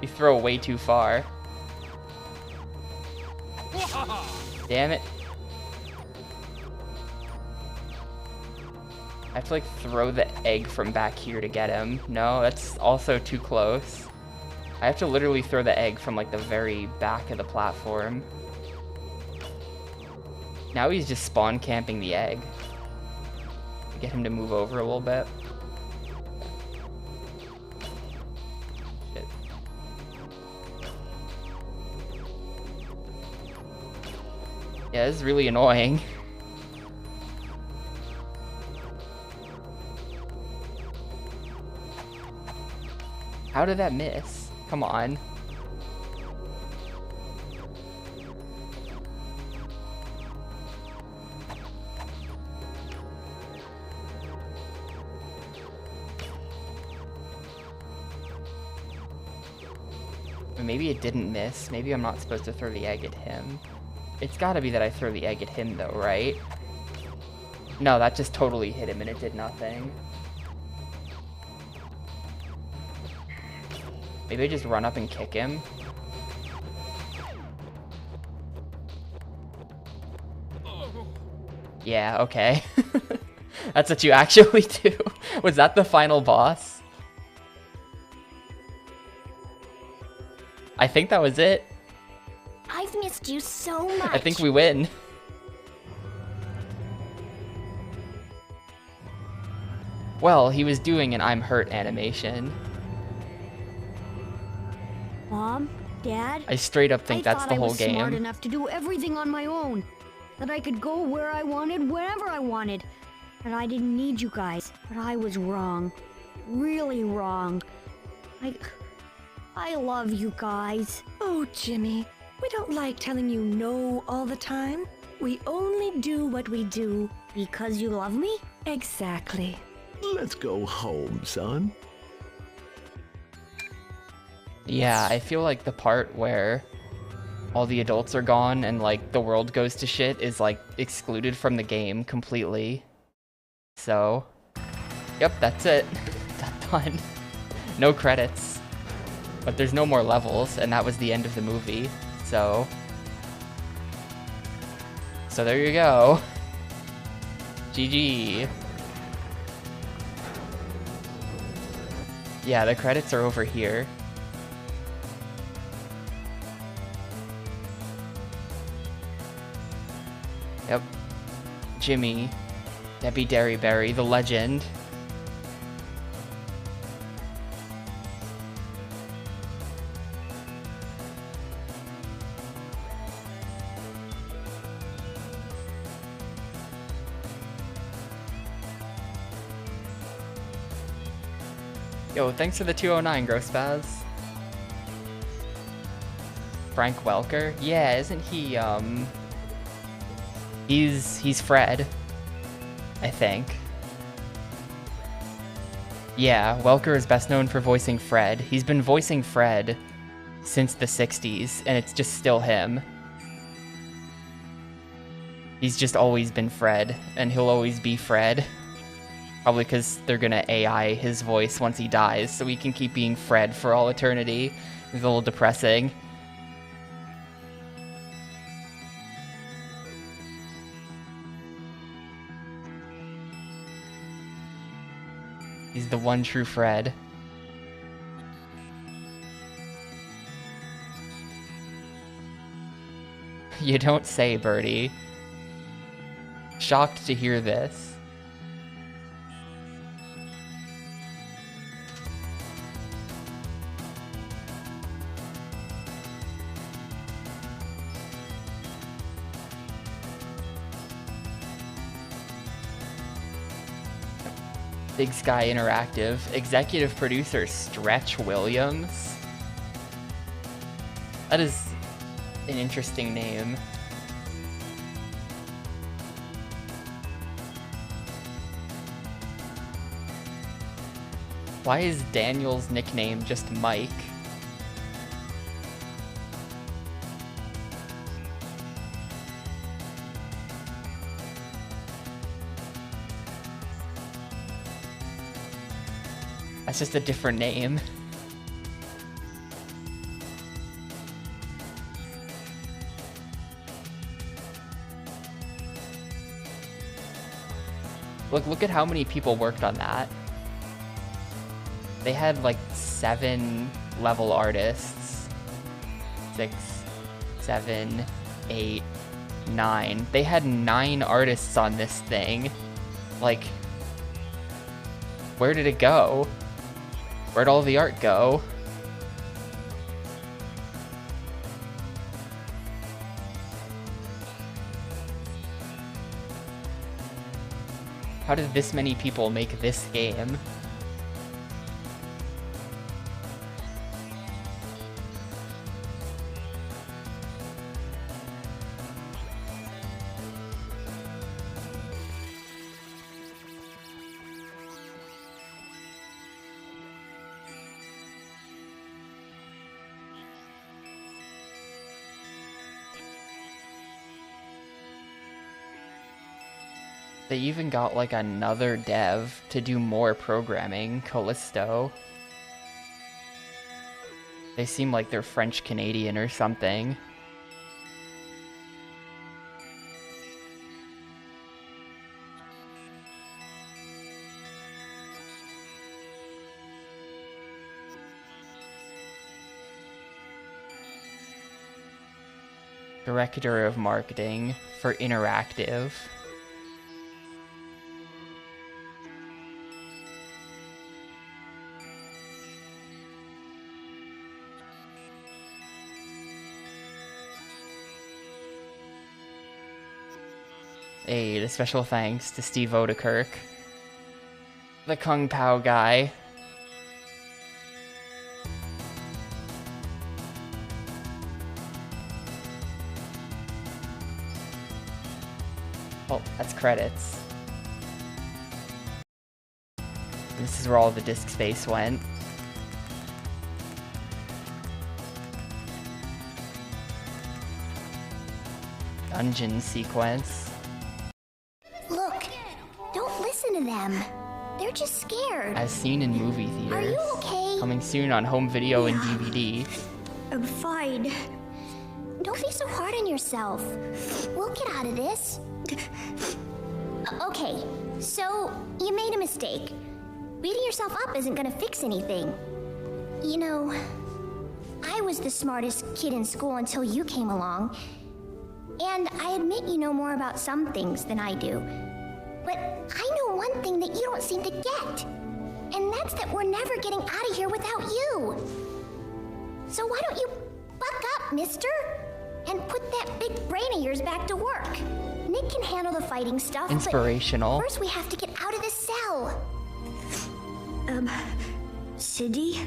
You throw way too far. Damn it. I have to, like, throw the egg from back here to get him. No, that's also too close. I have to literally throw the egg from, like, the very back of the platform. Now he's just spawn camping the egg. Get him to move over a little bit. Shit. Yeah, this is really annoying. How did that miss? Come on. Maybe it didn't miss. Maybe I'm not supposed to throw the egg at him. It's gotta be that I throw the egg at him though, right? No, that just totally hit him and it did nothing. Maybe I just run up and kick him. Yeah, okay. That's what you actually do. Was that the final boss? I think that was it. I've missed you so much. I think we win. Well, he was doing an I'm hurt animation. Mom, Dad, I straight up think that's the whole I thought I was smart game. enough to do everything on my own. That I could go where I wanted, whenever I wanted. That I didn't need you guys. But I was wrong. Really wrong. I love you guys. Oh, Jimmy, we don't like telling you no all the time. We only do what we do. Because you love me? Exactly. Let's go home, son. Yeah, I feel like the part where all the adults are gone and like the world goes to shit is like excluded from the game completely. So, yep, that's it. That's done. No credits. But there's no more levels, and that was the end of the movie. So there you go. GG. Yeah, the credits are over here. Yep. Jimmy, Debbie Derryberry, the legend. Yo, thanks for the 209, Grospaz. Frank Welker? Yeah, isn't he, He's Fred, I think. Yeah, Welker is best known for voicing Fred. He's been voicing Fred since the 60s, and it's just still him. He's just always been Fred, and he'll always be Fred. Probably because they're gonna AI his voice once he dies, so he can keep being Fred for all eternity. It's a little depressing. He's the one true Fred. You don't say, Birdie. Shocked to hear this. Big Sky Interactive. Executive producer Stretch Williams. That is an interesting name. Why is Daniel's nickname just Mike? That's just a different name. Look at how many people worked on that. They had like 7 level artists. 6, 7, 8, 9. They had 9 artists on this thing. Like, where did it go? Where'd all the art go? How did this many people make this game? They even got like another dev to do more programming, Callisto. They seem like they're French-Canadian or something. Director of Marketing for Interactive. A special thanks to Steve Odekirk, the Kung Pao guy. Oh, that's credits. This is where all the disk space went. Dungeon sequence. Look, don't listen to them. They're just scared. As seen in movie theaters. Are you okay? Coming soon on home video and DVD. I'm fine. Don't be so hard on yourself. We'll get out of this. Okay, so you made a mistake. Beating yourself up isn't gonna fix anything. You know, I was the smartest kid in school until you came along. And I admit you know more about some things than I do. But I know one thing that you don't seem to get. And that's that we're never getting out of here without you. So why don't you buck up, mister? And put that big brain of yours back to work. Nick can handle the fighting stuff, Inspirational. but first we have to get out of this cell. Cindy?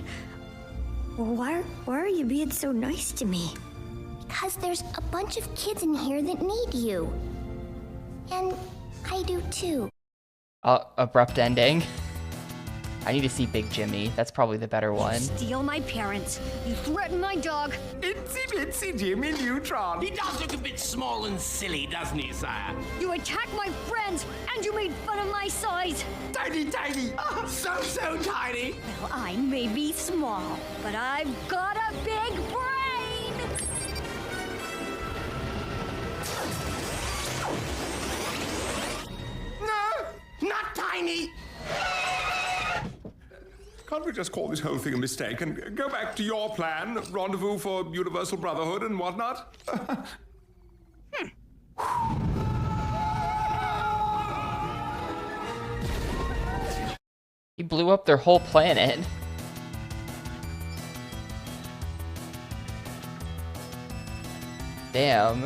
Why are you being so nice to me? Because there's a bunch of kids in here that need you. And I do too. Abrupt ending. I need to see Big Jimmy. That's probably the better one. Steal my parents. You threaten my dog. Itsy bitsy Jimmy Neutron. He does look a bit small and silly, doesn't he, sire? You attacked my friends, and you made fun of my size. Tiny. Oh, so tiny. Well, I may be small, but I've got a big brain. No, not tiny. Can't we just call this whole thing a mistake and go back to your plan? Rendezvous for universal brotherhood and whatnot? He blew up their whole planet. Damn.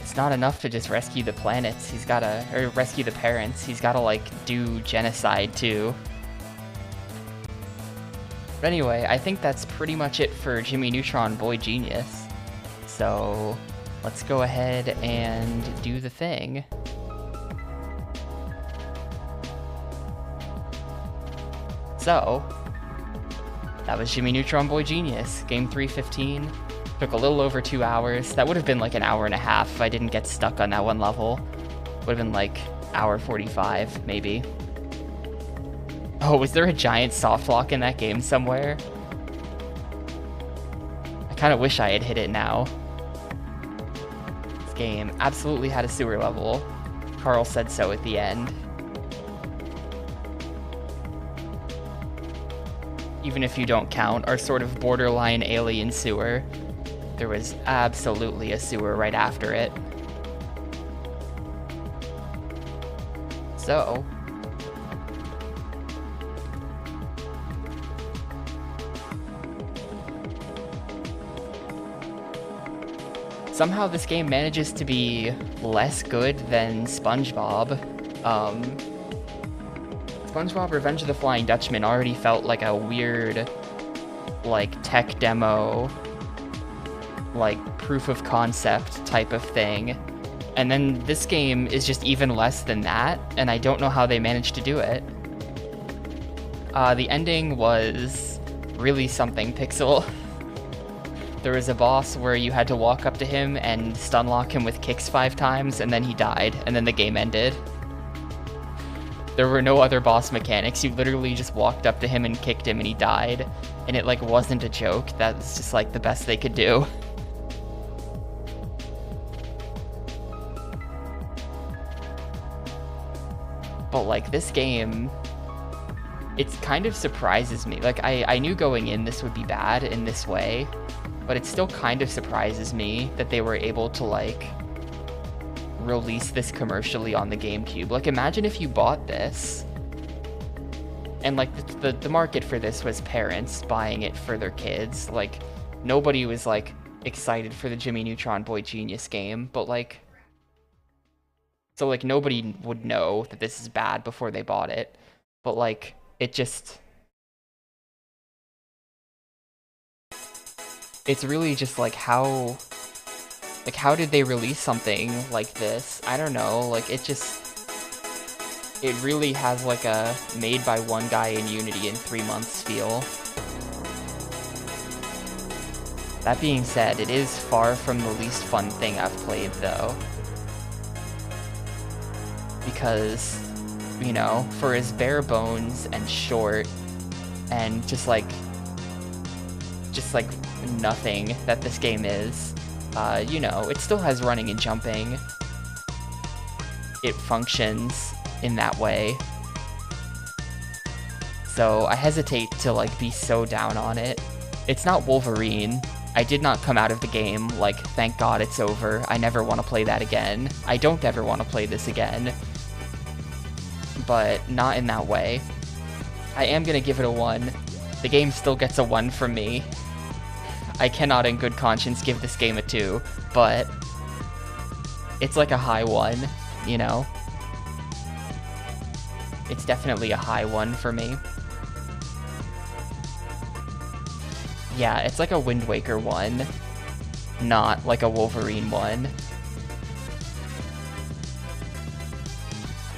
It's not enough to just rescue the planets. He's gotta, or rescue the parents. He's gotta, like, do genocide too. But anyway, I think that's pretty much it for Jimmy Neutron Boy Genius. So, let's go ahead and do the thing. So, that was Jimmy Neutron Boy Genius, Game 315. Took a little over 2 hours. That would have been like an hour and a half if I didn't get stuck on that one level. Would have been like hour 45, maybe. Oh, was there a giant soft lock in that game somewhere? I kind of wish I had hit it now. This game absolutely had a sewer level. Carl said so at the end. Even if you don't count our sort of borderline alien sewer, there was absolutely a sewer right after it. So, somehow this game manages to be less good than SpongeBob. SpongeBob Revenge of the Flying Dutchman already felt like a weird, like, tech demo, like, proof of concept type of thing. And then this game is just even less than that, and I don't know how they managed to do it. The ending was really something, Pixel. There was a boss where you had to walk up to him and stun lock him with kicks 5 times, and then he died, and then the game ended. There were no other boss mechanics. You literally just walked up to him and kicked him and he died. And it like wasn't a joke. That's just like the best they could do. But like this game, it kind of surprises me. Like I knew going in this would be bad in this way, but it still kind of surprises me that they were able to like release this commercially on the GameCube. Like imagine if you bought this and like the market for this was parents buying it for their kids. Like nobody was like excited for the Jimmy Neutron Boy Genius game, but like so like nobody would know that this is bad before they bought it. But like it just, it's really just like how did they release something like this? I don't know, like it really has like a made by one guy in Unity in 3 months feel. That being said, it is far from the least fun thing I've played though. Because, you know, for as bare bones and short and just like nothing that this game is, you know, it still has running and jumping. It functions in that way. So I hesitate to like be so down on it. It's not Wolverine. I did not come out of the game like, thank God it's over. I never want to play that again. I don't ever want to play this again. But not in that way. I am gonna give it a 1. The game still gets a 1 from me. I cannot in good conscience give this game a 2, but it's like a high 1, you know? It's definitely a high 1 for me. Yeah, it's like a Wind Waker 1, not like a Wolverine 1.